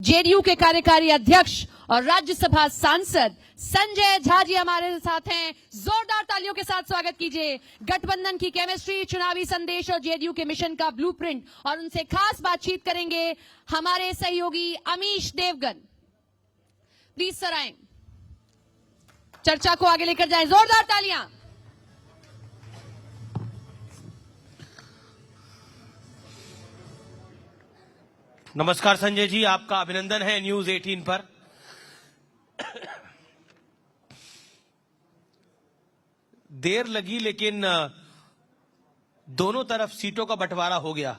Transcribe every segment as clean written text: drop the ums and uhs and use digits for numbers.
JDU के कार्यकारी अध्यक्ष और राज्यसभा सांसद संजय झा जी हमारे साथ हैं। जोरदार तालियों के साथ स्वागत कीजिए। गठबंधन की केमिस्ट्री, चुनावी संदेश और जेडीयू के मिशन का ब्लूप्रिंट, और उनसे खास बातचीत करेंगे हमारे सहयोगी अमीश देवगन। प्लीज सर आए, चर्चा को आगे लेकर जाएं। जोरदार तालियां। नमस्कार संजय जी, आपका अभिनंदन है न्यूज 18 पर। देर लगी लेकिन दोनों तरफ सीटों का बंटवारा हो गया।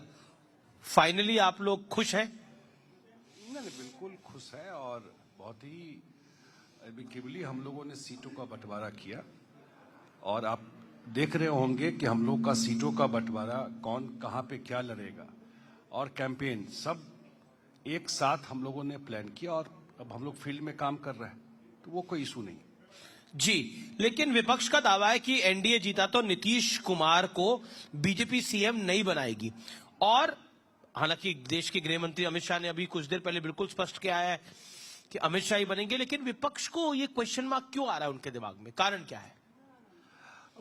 फाइनली आप लोग खुश हैं? नहीं, बिल्कुल खुश है और बहुत ही एमिकेबली हम लोगों ने सीटों का बंटवारा किया। और आप देख रहे होंगे कि हम लोग का सीटों का बंटवारा कौन कहां पे क्या लड़ेगा और कैंपेन सब एक साथ हम लोगों ने प्लान किया और अब हम लोग फील्ड में काम कर रहे हैं, तो वो कोई इशू नहीं जी। लेकिन विपक्ष का दावा है कि एनडीए जीता तो नीतीश कुमार को बीजेपी सीएम नहीं बनाएगी। और हालांकि देश के गृह मंत्री अमित शाह ने अभी कुछ देर पहले बिल्कुल स्पष्ट किया है कि अमित शाह ही बनेंगे, लेकिन विपक्ष को ये क्वेश्चन मार्क क्यों आ रहा है उनके दिमाग में? कारण क्या है?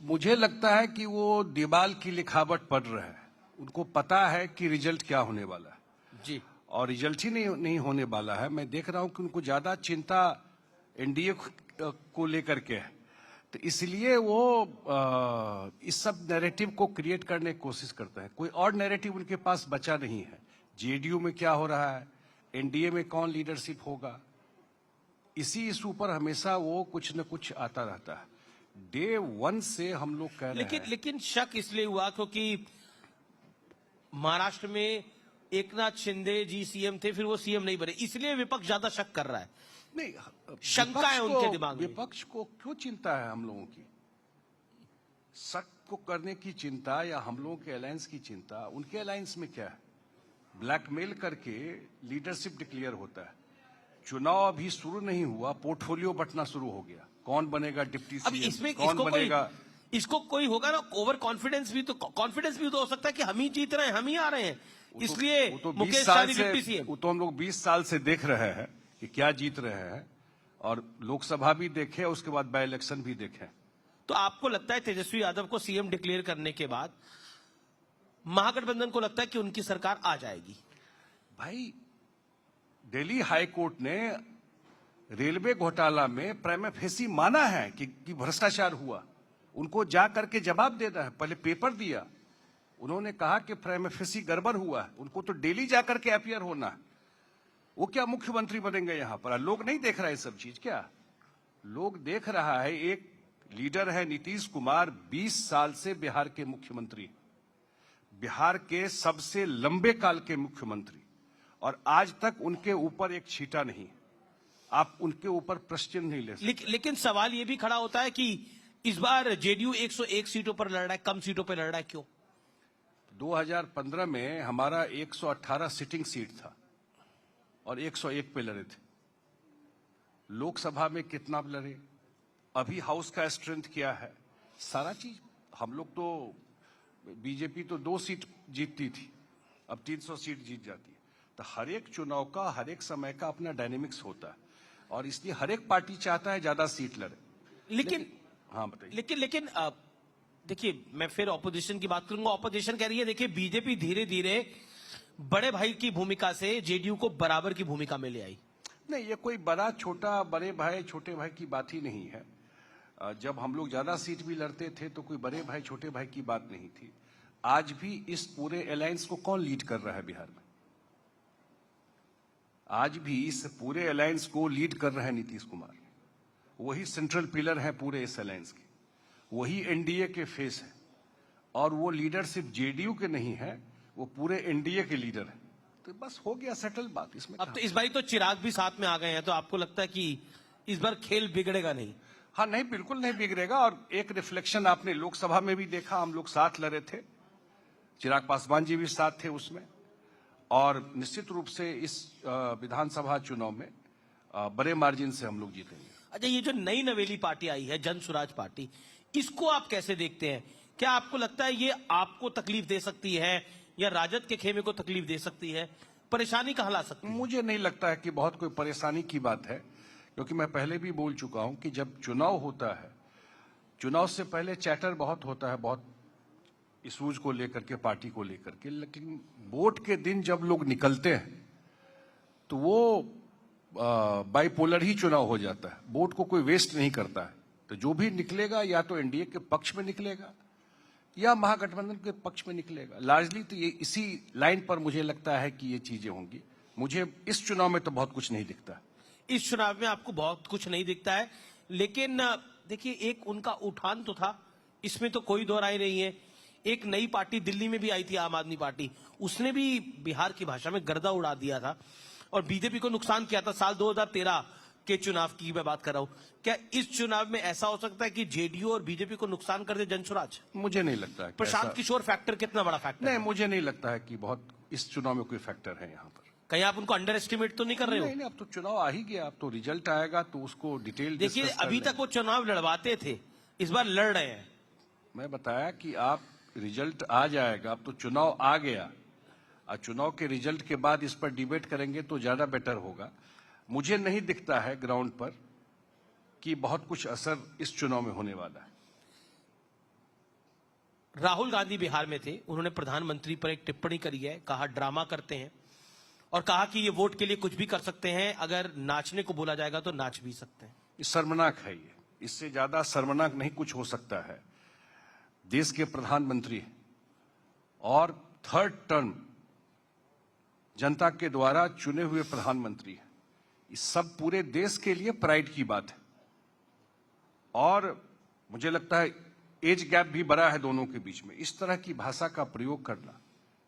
मुझे लगता है कि वो दीवाल की लिखावट पढ़ रहे हैं। उनको पता है कि रिजल्ट क्या होने वाला है जी, और रिजल्ट ही नहीं होने वाला है। मैं देख रहा हूं कि उनको ज्यादा चिंता एनडीए को लेकर के है, तो इसलिए वो इस सब नैरेटिव को क्रिएट करने की कोशिश करते हैं। कोई और नैरेटिव उनके पास बचा नहीं है। जेडीयू में क्या हो रहा है, एनडीए में कौन लीडरशिप होगा, इसी इशू पर हमेशा वो कुछ न कुछ आता रहता है। डे वन से हम लोग कह रहे हैं। लेकिन शक इसलिए हुआ क्योंकि महाराष्ट्र में एकनाथ शिंदे जी सीएम थे, फिर वो सीएम नहीं बने, इसलिए विपक्ष ज्यादा शक कर रहा है। नहीं, शंका है उनके दिमाग में। विपक्ष को क्यों चिंता है हम लोगों की? शक को करने की चिंता या हम लोगों के अलायंस की चिंता? उनके अलायंस में क्या है? ब्लैकमेल करके लीडरशिप डिक्लेयर होता है। चुनाव अभी शुरू नहीं हुआ, पोर्टफोलियो बंटना शुरू हो गया। कौन बनेगा डिप्टी सीएम, कौन बनेगा? इसको कोई होगा ना, ओवर कॉन्फिडेंस भी तो हो सकता है कि हम ही जीत रहे हैं, हम ही आ रहे हैं, इसलिए मुकेश सहनी डिप्टी सीएम। वो तो हम लोग 20 साल से देख रहे हैं कि क्या जीत रहे हैं, और लोकसभा भी देखे, उसके बाद बाय इलेक्शन भी देखे। तो आपको लगता है तेजस्वी यादव को सीएम डिक्लेयर करने के बाद महागठबंधन को लगता है कि उनकी सरकार आ जाएगी? भाई, दिल्ली हाई कोर्ट ने रेलवे घोटाला में प्राइमा फेसी माना है कि भ्रष्टाचार हुआ। उनको जा करके जवाब देना है। पहले पेपर दिया, उन्होंने कहा कि प्राइमा फेसी गड़बड़ हुआ है। उनको तो दिल्ली जाकर के अपीयर होना है। वो क्या मुख्यमंत्री बनेंगे यहां पर? लोग नहीं देख रहा है सब चीज क्या? लोग देख रहा है, एक लीडर है नीतीश कुमार, 20 साल से बिहार के मुख्यमंत्री, बिहार के सबसे लंबे काल के मुख्यमंत्री, और आज तक उनके ऊपर एक छींटा नहीं। आप उनके ऊपर प्रश्न नहीं ले सकते। लेकिन सवाल यह भी खड़ा होता है कि इस बार जेडीयू 101 सीटों पर लड़ रहा है, कम सीटों पर लड़ रहा है, क्यों? 2015 में हमारा 118 सिटिंग सीट था और 101 पे लड़े थे। लोकसभा में कितना लड़े, अभी हाउस का स्ट्रेंथ क्या है, सारा चीज। हम लोग तो, बीजेपी तो 2 सीट जीतती थी, अब 300 सीट जीत जाती है। तो हर एक चुनाव का, हर एक समय का अपना डायनेमिक्स होता है, और इसलिए हर एक पार्टी चाहता है ज्यादा सीट लड़े। लेकिन हाँ बताइए। लेकिन देखिए, मैं फिर ऑपोजिशन की बात करूंगा। ऑपोजिशन कह रही है, देखिए बीजेपी धीरे धीरे बड़े भाई की भूमिका से जेडीयू को बराबर की भूमिका में ले आई। नहीं, ये कोई बड़ा छोटा, बड़े भाई छोटे भाई की बात ही नहीं है। जब हम लोग ज्यादा सीट भी लड़ते थे तो कोई बड़े भाई छोटे भाई की बात नहीं थी। आज भी इस पूरे अलायंस को कौन लीड कर रहा है बिहार में? आज भी इस पूरे अलायंस को लीड कर रहे हैं नीतीश कुमार। वही सेंट्रल पिलर है पूरे इस अलायंस के, वही एनडीए के फेस है, और वो लीडर सिर्फ जेडीयू के नहीं है, वो पूरे एनडीए के लीडर है। तो बस हो गया सेटल बात इसमें। अब तो इस बार तो चिराग भी साथ में आ गए हैं, तो आपको लगता है कि इस बार खेल बिगड़ेगा नहीं? हाँ, नहीं, बिल्कुल नहीं बिगड़ेगा। और एक रिफ्लेक्शन आपने लोकसभा में भी देखा, हम लोग साथ लड़े थे, चिराग पासवान जी भी साथ थे उसमें, और निश्चित रूप से इस विधानसभा चुनाव में बड़े मार्जिन से हम लोग जीतेंगे। अच्छा, ये जो नई नवेली पार्टी आई है, जन स्वराज पार्टी, इसको आप कैसे देखते हैं? क्या आपको लगता है ये आपको तकलीफ दे सकती है या राजद के खेमे को तकलीफ दे सकती है? परेशानी कहां ला सकती है? मुझे नहीं लगता है कि बहुत कोई परेशानी की बात है, क्योंकि मैं पहले भी बोल चुका हूं कि जब चुनाव होता है, चुनाव से पहले चैटर बहुत होता है, बहुत इशूज को लेकर के, पार्टी को लेकर के, लेकिन वोट के दिन जब लोग निकलते हैं तो वो बाइपोलर ही चुनाव हो जाता है। वोट को कोई वेस्ट नहीं करता है। तो जो भी निकलेगा या तो एनडीए के पक्ष में निकलेगा या महागठबंधन के पक्ष में निकलेगा। लार्जली तो ये इसी लाइन पर मुझे लगता है कि ये चीजें होंगी। मुझे इस चुनाव में तो बहुत कुछ नहीं दिखता। इस चुनाव में आपको बहुत कुछ नहीं दिखता है, लेकिन देखिए एक उनका उठान तो था, इसमें तो कोई दो राय नहीं है। एक नई पार्टी दिल्ली में भी आई थी, आम आदमी पार्टी, उसने भी बिहार की भाषा में गर्दा उड़ा दिया था और बीजेपी को नुकसान किया था। साल 2013 के चुनाव की मैं बात कर रहा हूं। क्या इस चुनाव में ऐसा हो सकता है कि जेडीयू और बीजेपी को नुकसान कर दे जनसुराज? मुझे नहीं लगता है। प्रशांत किशोर फैक्टर कितना बड़ा फैक्टर नहीं, है? मुझे नहीं लगता है कि बहुत इस चुनाव में कोई फैक्टर है यहाँ पर। कहीं आप उनको अंडर एस्टिमेट तो नहीं कर रहे हो? नहीं, अब तो चुनाव आ ही गया, अब तो रिजल्ट आएगा तो उसको डिटेल देखिए अभी तक वो चुनाव लड़वाते थे, इस बार लड़ रहे हैं। मैं बताया कि आप रिजल्ट आ जाएगा, अब तो चुनाव आ गया और चुनाव के रिजल्ट के बाद इस पर डिबेट करेंगे तो ज्यादा बेटर होगा। मुझे नहीं दिखता है ग्राउंड पर कि बहुत कुछ असर इस चुनाव में होने वाला है। राहुल गांधी बिहार में थे, उन्होंने प्रधानमंत्री पर एक टिप्पणी करी है, कहा ड्रामा करते हैं और कहा कि ये वोट के लिए कुछ भी कर सकते हैं, अगर नाचने को बोला जाएगा तो नाच भी सकते हैं। ये शर्मनाक है। ये इससे ज्यादा शर्मनाक नहीं कुछ हो सकता है। देश के प्रधानमंत्री और थर्ड टर्म जनता के द्वारा चुने हुए प्रधानमंत्री हैं। इस सब पूरे देश के लिए प्राइड की बात है और मुझे लगता है एज गैप भी बड़ा है दोनों के बीच में। इस तरह की भाषा का प्रयोग करना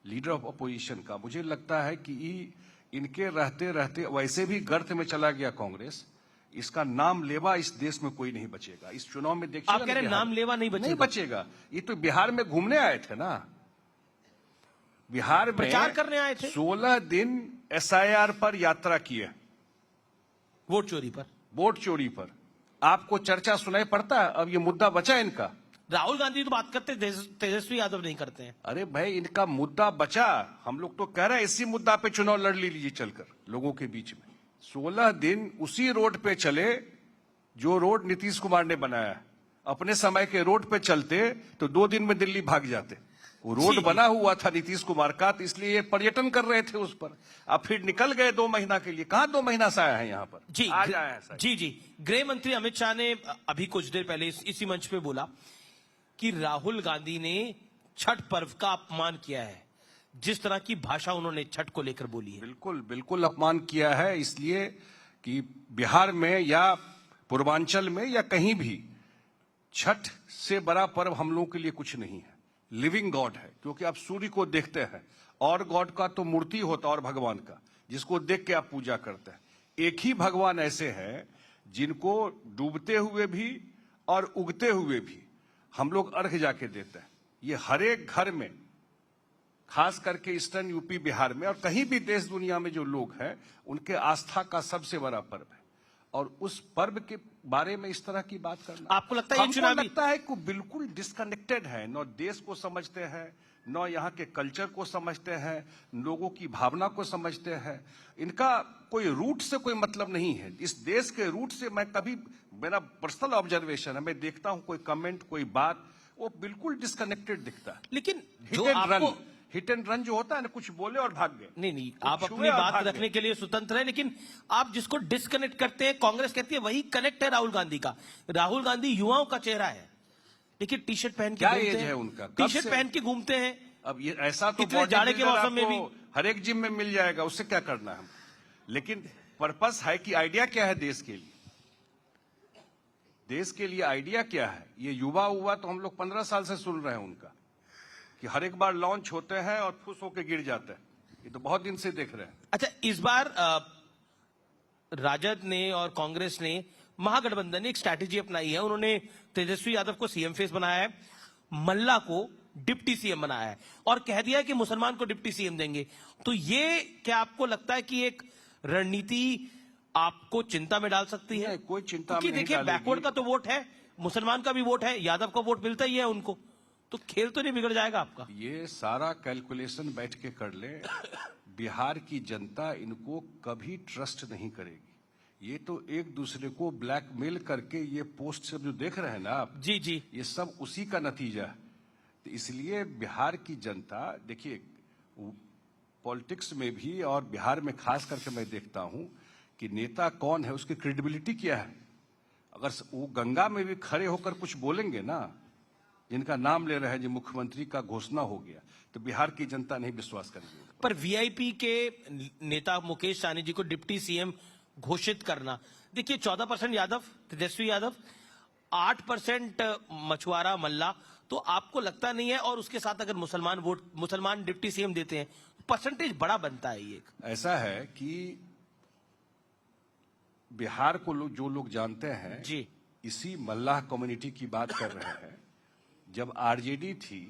लीडर ऑफ अपोजिशन का, मुझे लगता है कि इनके रहते रहते वैसे भी गर्त में चला गया कांग्रेस। इसका नाम लेवा इस देश में कोई नहीं बचेगा। इस चुनाव में देखिए, आप कह रहे नाम लेवा नहीं बचेगा? नहीं बचेगा। ये तो बिहार में घूमने आए थे ना, बिहार में प्रचार करने आए थे। 16 दिन एसआईआर पर यात्रा किए, वोट चोरी पर, वोट चोरी पर। आपको चर्चा सुनाई पड़ता है? अब ये मुद्दा बचा इनका। राहुल गांधी तो बात करते, तेजस्वी यादव नहीं करते हैं। अरे भाई, इनका मुद्दा बचा। हम लोग तो कह रहे हैं इसी मुद्दा पे चुनाव लड़ लीजिए चलकर लोगों के बीच में। 16 दिन उसी रोड पे चले जो रोड नीतीश कुमार ने बनाया। अपने समय के रोड पे चलते तो 2 दिन में दिल्ली भाग जाते। वो रोड बना हुआ था नीतीश कुमार का, तो इसलिए ये पर्यटन कर रहे थे उस पर। अब फिर निकल गए 2 महीना के लिए। कहां 2 महीना से आया है यहाँ पर? जी आज आया है। जी गृह मंत्री अमित शाह ने अभी कुछ देर पहले इसी मंच पे बोला कि राहुल गांधी ने छठ पर्व का अपमान किया है। जिस तरह की भाषा उन्होंने छठ को लेकर बोली है, बिल्कुल बिल्कुल अपमान किया है। इसलिए कि बिहार में या पूर्वांचल में या कहीं भी छठ से बड़ा पर्व हम लोगों के लिए कुछ नहीं है। लिविंग गॉड है, क्योंकि आप सूर्य को देखते हैं और गॉड का तो मूर्ति होता है और भगवान का, जिसको देख के आप पूजा करते हैं। एक ही भगवान ऐसे हैं जिनको डूबते हुए भी और उगते हुए भी हम लोग अर्घ जाके देते हैं। ये हर एक घर में, खास करके ईस्टर्न यूपी बिहार में और कहीं भी देश दुनिया में जो लोग हैं, उनके आस्था का सबसे बड़ा पर्व है। और उस पर्व के बारे में इस तरह की बात करना, आपको लगता है ये चुनावी लगता है कि बिल्कुल डिस्कनेक्टेड है। न देश को समझते हैं, न यहाँ के कल्चर को समझते हैं, लोगों की भावना को समझते हैं। इनका कोई रूट से कोई मतलब नहीं है। इस देश के रूट से मैं कभी, मेरा पर्सनल ऑब्जर्वेशन है, मैं देखता हूं कोई कमेंट, कोई बात, वो बिल्कुल डिस्कनेक्टेड दिखता है। लेकिन जो आपको हिट एंड रन जो होता है ना, कुछ बोले और भाग गए। नहीं, आप अपनी बात रखने के लिए स्वतंत्र है, लेकिन आप जिसको डिस्कनेक्ट करते हैं, कांग्रेस कहती है वही कनेक्ट है राहुल गांधी का। राहुल गांधी युवाओं का चेहरा है, लेकिन टी शर्ट पहन के घूमते हैं। उनका टी शर्ट पहन के घूमते हैं। अब ये ऐसा तो इतने जाड़े के मौसम में भी हर एक जिम में मिल जाएगा, उससे क्या करना है हम। लेकिन पर्पस है कि आइडिया क्या है देश के लिए, देश के लिए आइडिया क्या है। ये युवा हुआ तो हम लोग 15 साल से सुन रहे हैं उनका कि हर एक बार लॉन्च होते हैं और फुस होकर गिर जाते हैं। ये तो बहुत दिन से देख रहे हैं। अच्छा, इस बार राजद ने और कांग्रेस ने, महागठबंधन ने एक स्ट्रैटेजी अपनाई है। उन्होंने तेजस्वी यादव को सीएम फेस बनाया है, मल्ला को डिप्टी सीएम बनाया है और कह दिया कि मुसलमान को डिप्टी सीएम देंगे। तो ये क्या आपको लगता है कि एक रणनीति आपको चिंता में डाल सकती है? कोई चिंता में नहीं देखिए, बैकवर्ड का तो वोट है, मुसलमान का भी वोट है, यादव का वोट मिलता ही है उनको, तो खेल तो नहीं बिगड़ जाएगा आपका? ये सारा कैलकुलेशन बैठ के कर ले। बिहार की जनता इनको कभी ट्रस्ट नहीं करेगी। ये तो एक दूसरे को ब्लैकमेल करके ये पोस्ट सब जो देख रहे हैं ना आप, जी जी, ये सब उसी का नतीजा है। तो इसलिए बिहार की जनता, देखिए पॉलिटिक्स में भी और बिहार में खास करके मैं देखता हूं कि नेता कौन है, उसकी क्रेडिबिलिटी क्या है। अगर वो गंगा में भी खड़े होकर कुछ बोलेंगे ना, जिनका नाम ले रहे हैं, जो मुख्यमंत्री का घोषणा हो गया, तो बिहार की जनता नहीं विश्वास करेगी। पर वीआईपी के नेता मुकेश सहनी जी को डिप्टी सीएम घोषित करना, देखिए 14% यादव, तेजस्वी यादव, 8% मछुआरा मल्ला, तो आपको लगता नहीं है? और उसके साथ अगर मुसलमान डिप्टी सीएम देते हैं, परसेंटेज बड़ा बनता है। ये ऐसा है कि बिहार को जो लोग जानते हैं जी, इसी मल्लाह कम्युनिटी की बात कर रहे हैं। जब आरजेडी थी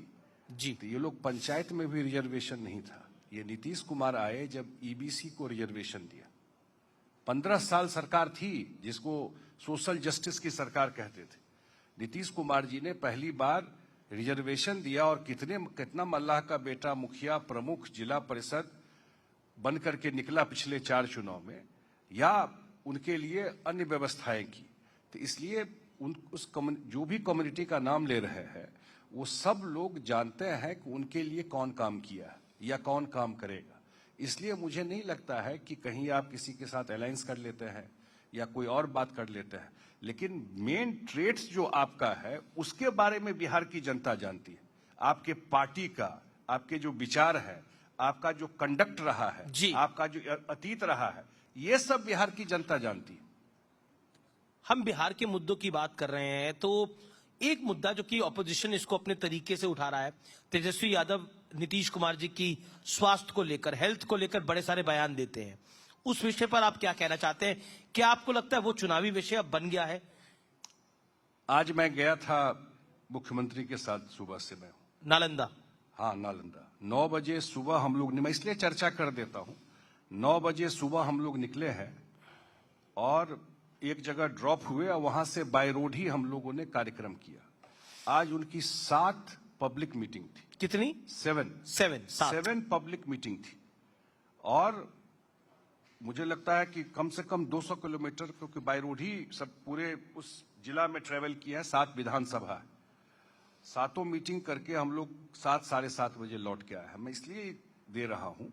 जी, तो ये लोग पंचायत में भी रिजर्वेशन नहीं था। ये नीतीश कुमार आए जब ईबीसी को रिजर्वेशन दिया। 15 साल सरकार थी जिसको सोशल जस्टिस की सरकार कहते थे। नीतीश कुमार जी ने पहली बार रिजर्वेशन दिया और कितना मल्लाह का बेटा मुखिया, प्रमुख, जिला परिषद बन करके निकला पिछले 4 चुनाव में, या उनके लिए अन्य व्यवस्थाएं की। तो इसलिए जो भी कम्युनिटी का नाम ले रहे हैं, वो सब लोग जानते हैं कि उनके लिए कौन काम किया या कौन काम करेगा। इसलिए मुझे नहीं लगता है कि कहीं आप किसी के साथ अलायंस कर लेते हैं या कोई और बात कर लेते हैं, लेकिन मेन ट्रेड्स जो आपका है उसके बारे में बिहार की जनता जानती है। आपके पार्टी का, आपके जो विचार है, आपका जो कंडक्ट रहा है जी, आपका जो अतीत रहा है, ये सब बिहार की जनता जानती है। हम बिहार के मुद्दों की बात कर रहे हैं, तो एक मुद्दा जो कि ऑपोजिशन इसको अपने तरीके से उठा रहा है, तेजस्वी यादव नीतीश कुमार जी की स्वास्थ्य को लेकर, हेल्थ को लेकर बड़े सारे बयान देते हैं। उस विषय पर आप क्या कहना चाहते हैं? क्या आपको लगता है वो चुनावी विषय अब बन गया है? आज मैं गया था मुख्यमंत्री के साथ, सुबह से मैं नालंदा। हाँ, नालंदा 9 बजे सुबह हम लोग, मैं इसलिए चर्चा कर देता हूं, 9 बजे सुबह हम लोग निकले हैं और एक जगह ड्रॉप हुए और वहां से बाय रोड ही हम लोगों ने कार्यक्रम किया। आज उनकी 7 पब्लिक मीटिंग थी। कितनी? 7 पब्लिक मीटिंग थी। और मुझे लगता है कि कम से कम 200 किलोमीटर, क्योंकि बाय रोड ही सब पूरे उस जिला में ट्रेवल किया है। 7 विधानसभा है, 7 मीटिंग करके हम लोग 7 साढ़े 7 बजे लौट के आए हैं। मैं इसलिए दे रहा हूं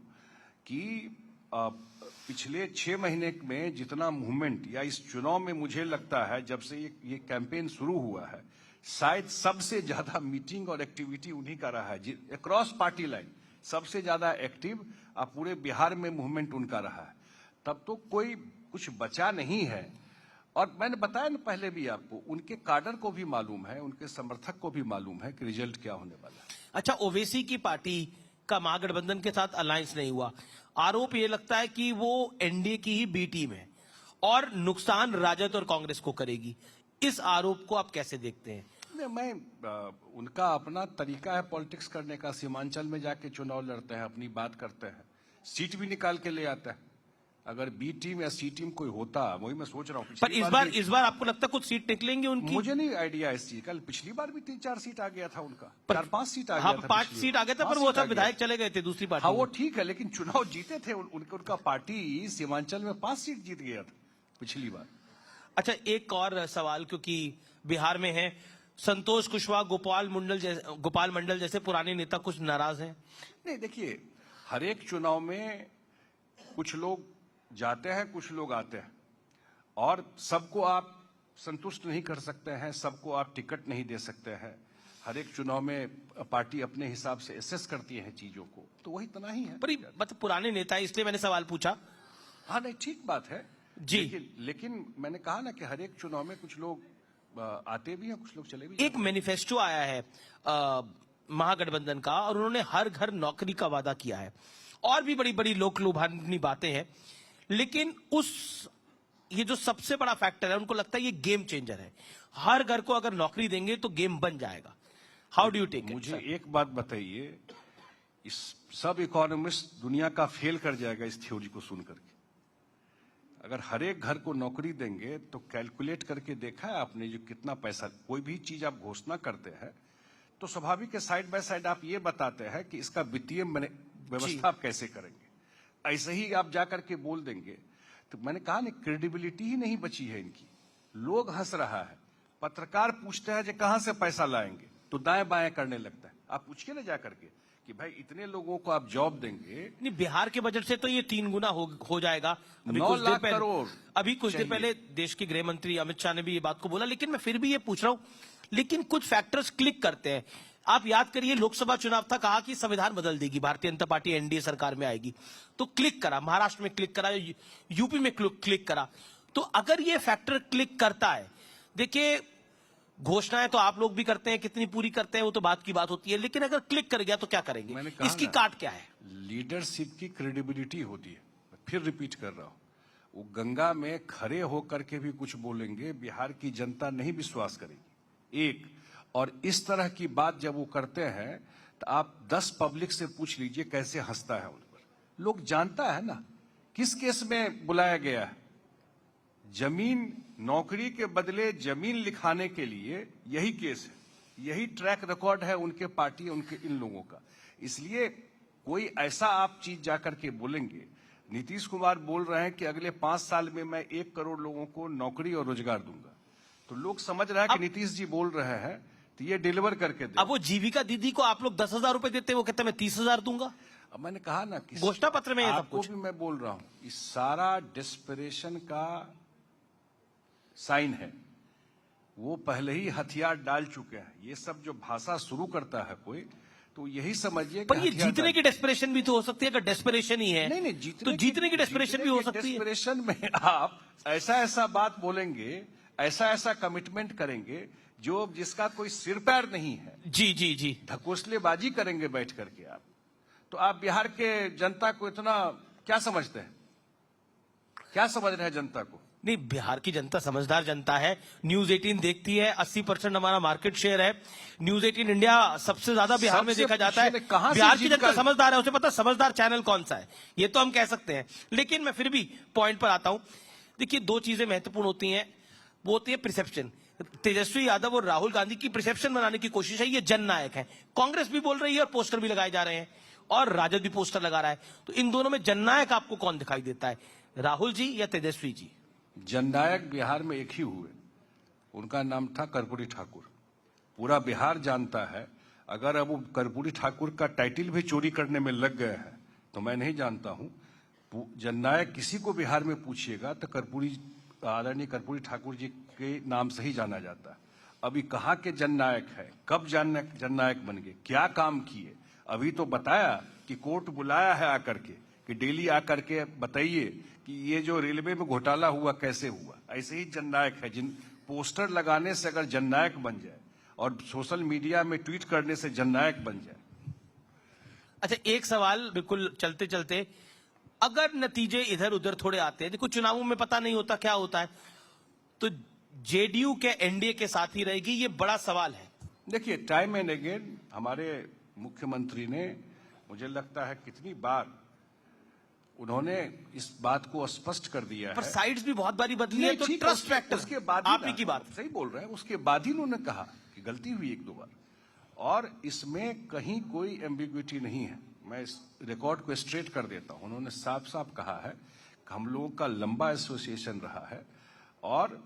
कि पिछले 6 महीने में जितना मूवमेंट, या इस चुनाव में मुझे लगता है जब से ये कैंपेन शुरू हुआ है, शायद सबसे ज्यादा मीटिंग और एक्टिविटी उन्हीं का रहा है। अक्रॉस पार्टी लाइन सबसे ज्यादा एक्टिव पूरे बिहार में मूवमेंट उनका रहा है। तब तो कोई कुछ बचा नहीं है। और मैंने बताया ना पहले भी आपको, उनके काडर को भी मालूम है, उनके समर्थक को भी मालूम है कि रिजल्ट क्या होने वाला है। अच्छा, ओवैसी की पार्टी का महागठबंधन के साथ अलायंस नहीं हुआ। आरोप ये लगता है कि वो एनडीए की ही बी टीम है और नुकसान राजद और कांग्रेस को करेगी। इस आरोप को आप कैसे देखते हैं? उनका अपना तरीका है पॉलिटिक्स करने का। सीमांचल में जाके चुनाव लड़ते हैं, अपनी बात करते हैं, सीट भी निकाल के ले आते हैं। अगर बी टीम या सी टीम कोई होता, वही मैं सोच रहा हूँ। पर इस बार आपको लगता है कुछ सीट निकलेंगी उनकी? मुझे नहीं आइडिया इस चीज का। पिछली बार भी 3-4 सीट आ गया था उनका, 4-5 सीट आ हाँ, गया था। 5 सीट आ गया था, पर वो सब विधायक चले गए थे दूसरी पार्टी। हाँ, वो ठीक है, लेकिन चुनाव जीते थे उनका पार्टी सीमांचल में 5 सीट जीत गया था पिछली बार। अच्छा, एक और सवाल, क्योंकि बिहार में है, संतोष कुशवाहा, गोपाल मंडल जैसे पुराने नेता कुछ नाराज हैं। नहीं, देखिए, हर एक चुनाव में कुछ लोग जाते हैं, कुछ लोग आते हैं, और सबको आप संतुष्ट नहीं कर सकते हैं, सबको आप टिकट नहीं दे सकते हैं। हर एक चुनाव में पार्टी अपने हिसाब से एसेस करती है चीजों को, तो वही तना ही है। पर मतलब पुराने नेता है, इसलिए मैंने सवाल पूछा। हाँ, नहीं, ठीक बात है जी, लेकिन मैंने कहा ना कि हर एक चुनाव में कुछ लोग आते भी हैं, कुछ लोग चले भी। एक मैनिफेस्टो आया है महागठबंधन का, और उन्होंने हर घर नौकरी का वादा किया है, और भी बड़ी बड़ी लोक लुभावनी बातें हैं, लेकिन ये जो सबसे बड़ा फैक्टर है, उनको लगता है ये गेम चेंजर है। हर घर को अगर नौकरी देंगे तो गेम बन जाएगा। How do you take it? मुझे एक बात बताइए, इस सब इकोनॉमिस्ट दुनिया का फेल कर जाएगा इस थ्योरी को सुन करके। अगर हर एक घर को नौकरी देंगे तो कैलकुलेट करके देखा है आपने, जो कितना पैसा, कोई भी चीज आप घोषणा करते हैं तो स्वाभाविक है साइड बाय साइड आप ये बताते हैं कि इसका वित्तीय व्यवस्था आप कैसे करेंगे। ऐसे ही आप जाकर के बोल देंगे तो मैंने कहा ना, क्रेडिबिलिटी ही नहीं बची है इनकी। लोग हंस रहा है, पत्रकार पूछते हैं कि कहां से पैसा लाएंगे तो दाएं बाएं करने लगता है। आप पूछिए ना जाकर के कि भाई इतने लोगों को आप जॉब देंगे। नहीं, बिहार के बजट से तो ये 3 गुना हो जाएगा। 9 लाख करोड़ अभी कुछ देर पहले देश के गृह मंत्री अमित शाह ने भी ये बात को बोला, लेकिन मैं फिर भी ये पूछ रहा हूं, लेकिन कुछ फैक्टर्स क्लिक करते हैं। आप याद करिए, लोकसभा चुनाव था, कहा कि संविधान बदल देगी, भारतीय जनता पार्टी एनडीए सरकार में आएगी, तो क्लिक करा, महाराष्ट्र में क्लिक करा, यूपी में क्लिक करा। तो अगर ये फैक्टर क्लिक करता है, देखिए घोषणाएं तो आप लोग भी करते हैं, कितनी पूरी करते हैं वो तो बात की बात होती है, लेकिन अगर क्लिक कर गया तो क्या करेंगे? इसकी काट क्या है? लीडरशिप की क्रेडिबिलिटी होती है। फिर रिपीट कर रहा हूं, वो गंगा में खड़े होकर के भी कुछ बोलेंगे, बिहार की जनता नहीं विश्वास करेगी। एक और इस तरह की बात जब वो करते हैं तो आप 10 पब्लिक से पूछ लीजिए कैसे हंसता है उन पर। लोग जानता है ना किस केस में बुलाया गया है। जमीन, नौकरी के बदले जमीन लिखाने के लिए यही केस है, यही ट्रैक रिकॉर्ड है उनके पार्टी, उनके इन लोगों का। इसलिए कोई ऐसा आप चीज जाकर के बोलेंगे। नीतीश कुमार बोल रहे हैं कि अगले 5 साल में मैं 1 करोड़ लोगों को नौकरी और रोजगार दूंगा, तो लोग समझ रहे हैं कि नीतीश जी बोल रहे हैं तो ये डिलीवर करके दे। अब वो जीविका दीदी को आप लोग 10,000 रुपए देते हैं, वो कहते हैं मैं 30,000 दूंगा। अब मैंने कहा ना कि घोषणा पत्र में आपको भी मैं बोल रहा हूं, इस सारा डिस्परेशन का साइन है। वो पहले ही हथियार डाल चुके हैं। ये सब जो भाषा शुरू करता है कोई, तो यही समझिए पर ये जीतने की डेस्परेशन भी तो हो सकती है। अगर डेस्परेशन ही है, नहीं, तो जीतने की डेस्परेशन भी हो सकती है। डेस्परेशन में आप ऐसा बात बोलेंगे, ऐसा कमिटमेंट करेंगे जो जिसका कोई सिर पैर नहीं है। जी जी जी, ढकोसलेबाजी करेंगे बैठ करके आप। तो आप बिहार के जनता को इतना क्या समझते हैं? क्या समझ रहे हैं जनता को? नहीं, बिहार की जनता समझदार जनता है। न्यूज 18 देखती है, 80% हमारा मार्केट शेयर है। न्यूज 18 इंडिया सबसे ज्यादा बिहार में देखा जाता है। बिहार की जनता समझदार है, उसे पता समझदार चैनल कौन सा है, ये तो हम कह सकते हैं। लेकिन मैं फिर भी पॉइंट पर आता हूं। देखिए, 2 चीजें महत्वपूर्ण होती हैं, वो होती है परसेप्शन। तेजस्वी यादव और राहुल गांधी की परसेप्शन बनाने की कोशिश है, ये जननायक है। कांग्रेस भी बोल रही है और पोस्टर भी लगाए जा रहे हैं, और राजद भी पोस्टर लगा रहा है। तो इन दोनों में जननायक आपको कौन दिखाई देता है, राहुल जी या तेजस्वी जी? जननायक बिहार में एक ही हुए, उनका नाम था कर्पूरी ठाकुर। पूरा बिहार जानता है। अगर अब वो कर्पूरी ठाकुर का टाइटल भी चोरी करने में लग गए हैं तो मैं नहीं जानता हूं। जननायक किसी को बिहार में पूछिएगा तो आदरणीय कर्पूरी ठाकुर जी के नाम से ही जाना जाता है। अभी कहाँ के जननायक है, कब जननायक बन गए, क्या काम किए? अभी तो बताया कि कोर्ट बुलाया है आकर के कि डेली आकर के बताइए कि ये जो रेलवे में घोटाला हुआ कैसे हुआ। ऐसे ही जननायक है, जिन पोस्टर लगाने से अगर जननायक बन जाए और सोशल मीडिया में ट्वीट करने से जननायक बन जाए। अच्छा, एक सवाल बिल्कुल चलते चलते, अगर नतीजे इधर उधर थोड़े आते हैं, देखो चुनावों में पता नहीं होता क्या होता है, तो जेडीयू के एनडीए के साथ ही रहेगी, ये बड़ा सवाल है। देखिए, टाइम एंड अगेन हमारे मुख्यमंत्री ने, मुझे लगता है कितनी बार उन्होंने इस बात को स्पष्ट कर दिया है। पर साइड्स भी बहुत बारी बदली है, तो ट्रस्ट फैक्टर उसके बाद आप ही की बात सही बोल रहे हैं। उसके बाद ही उन्होंने कहा कि गलती हुई 1-2 बार, और इसमें कहीं कोई एम्बिग्विटी नहीं है। मैं इस रिकॉर्ड को स्ट्रेट कर देता हूं। उन्होंने साफ साफ कहा है कि हम लोगों का लंबा एसोसिएशन रहा है, और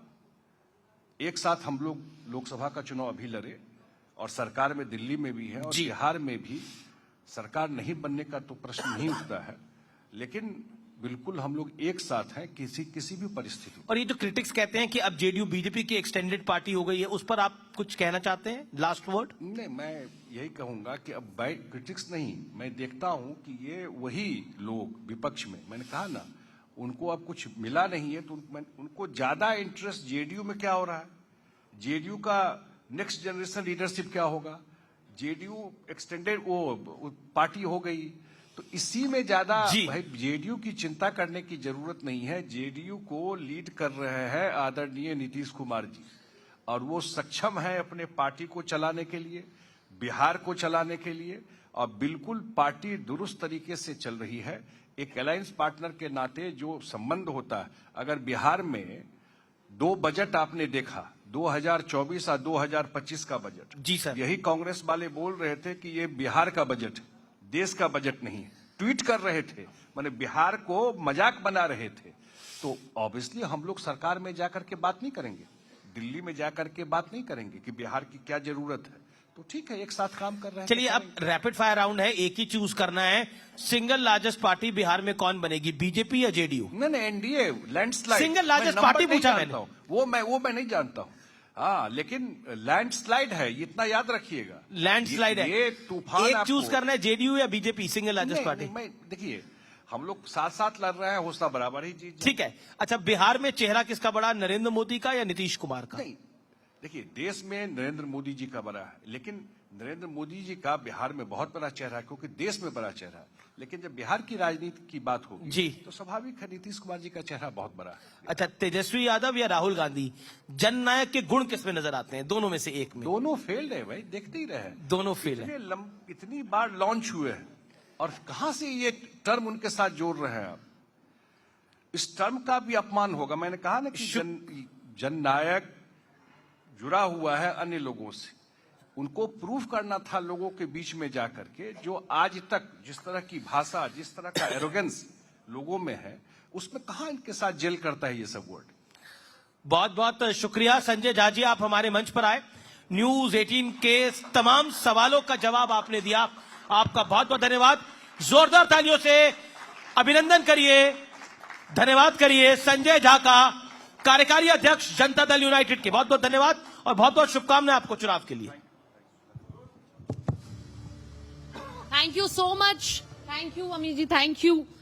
एक साथ हम लोग लोकसभा का चुनाव अभी लड़े, और सरकार में दिल्ली में भी है और बिहार में भी सरकार नहीं बनने का तो प्रश्न नहीं उठता है। लेकिन बिल्कुल हम लोग एक साथ हैं किसी भी परिस्थिति में। और ये जो क्रिटिक्स कहते हैं कि अब जेडीयू बीजेपी की एक्सटेंडेड पार्टी हो गई है, उस पर आप कुछ कहना चाहते हैं? Last word? नहीं, मैं यही कहूंगा कि अब बाय क्रिटिक्स नहीं, मैं देखता हूं कि ये वही लोग विपक्ष में, मैंने कहा ना, उनको अब कुछ मिला नहीं है, तो उनको ज्यादा इंटरेस्ट जेडीयू में क्या हो रहा है, जेडीयू का नेक्स्ट जनरेशन लीडरशिप क्या होगा, जेडीयू एक्सटेंडेड वो पार्टी हो गई, तो इसी में ज्यादा भाई जेडीयू की चिंता करने की जरूरत नहीं है। जेडीयू को लीड कर रहे हैं आदरणीय नीतीश कुमार जी, और वो सक्षम है अपने पार्टी को चलाने के लिए, बिहार को चलाने के लिए, और बिल्कुल पार्टी दुरुस्त तरीके से चल रही है। एक अलायंस पार्टनर के नाते जो संबंध होता है, अगर बिहार में 2 बजट आपने देखा, 2024 और 2025 का बजट, जी सर, यही कांग्रेस वाले बोल रहे थे कि ये बिहार का बजट है, देश का बजट नहीं है। ट्वीट कर रहे थे, माने बिहार को मजाक बना रहे थे, तो ऑब्वियसली हम लोग सरकार में जाकर के बात नहीं करेंगे, दिल्ली में जाकर के बात नहीं करेंगे कि बिहार की क्या जरूरत है। तो ठीक है, एक साथ काम कर रहे हैं। चलिए, अब रैपिड फायर राउंड है, एक ही चूज करना है। सिंगल लार्जेस्ट पार्टी बिहार में कौन बनेगी, बीजेपी या जेडीयू? नहीं, NDA landslide. Single largest party पूछा मैंने। वो मैं नहीं जानता हूँ। हाँ, लेकिन लैंडस्लाइड है, ये इतना याद रखिएगा। लैंडस्लाइड है, ये तूफान एक आपको- चूज करना है, जेडीयू या बीजेपी, सिंगल लार्जेस्ट पार्टी। मैं देखिए, हम लोग साथ साथ लड़ रहे हैं, हौसला बराबर ही जीत जाए। ठीक है। अच्छा, बिहार में चेहरा किसका बड़ा, नरेंद्र मोदी का या नीतीश कुमार का? नहीं, देखिए, देश में नरेंद्र मोदी जी का बड़ा है, लेकिन नरेंद्र मोदी जी का बिहार में बहुत बड़ा चेहरा है, क्योंकि देश में बड़ा चेहरा है। लेकिन जब बिहार की राजनीति की बात होगी जी, तो स्वाभाविक है नीतीश कुमार जी का चेहरा बहुत बड़ा है। अच्छा, तेजस्वी यादव या राहुल गांधी, जननायक के गुण किसमें नजर आते हैं, दोनों में से एक में? दोनों फेल्ड है भाई, देखते ही रहे। दोनों फेल है। इतनी बार लॉन्च हुए हैं, और कहां से ये टर्म उनके साथ जोड़ रहे हैं आप? इस टर्म का भी अपमान होगा। मैंने कहा ना कि जननायक जुड़ा हुआ है अन्य लोगों से, उनको प्रूफ करना था लोगों के बीच में जाकर के, जो आज तक जिस तरह की भाषा, जिस तरह का एरोगेंस लोगों में है, उसमें कहां इनके साथ जेल करता है ये सब वर्ड। बहुत बहुत शुक्रिया संजय झा जी, आप हमारे मंच पर आए, न्यूज 18 के तमाम सवालों का जवाब आपने दिया, आपका बहुत बहुत धन्यवाद। जोरदार तालियों से अभिनंदन करिए, धन्यवाद करिए संजय झा का, कार्यकारी अध्यक्ष जनता दल यूनाइटेड के। बहुत बहुत धन्यवाद और बहुत बहुत शुभकामनाएं आपको चुनाव के लिए। Thank you so much. Thank you, Amit ji. Thank you.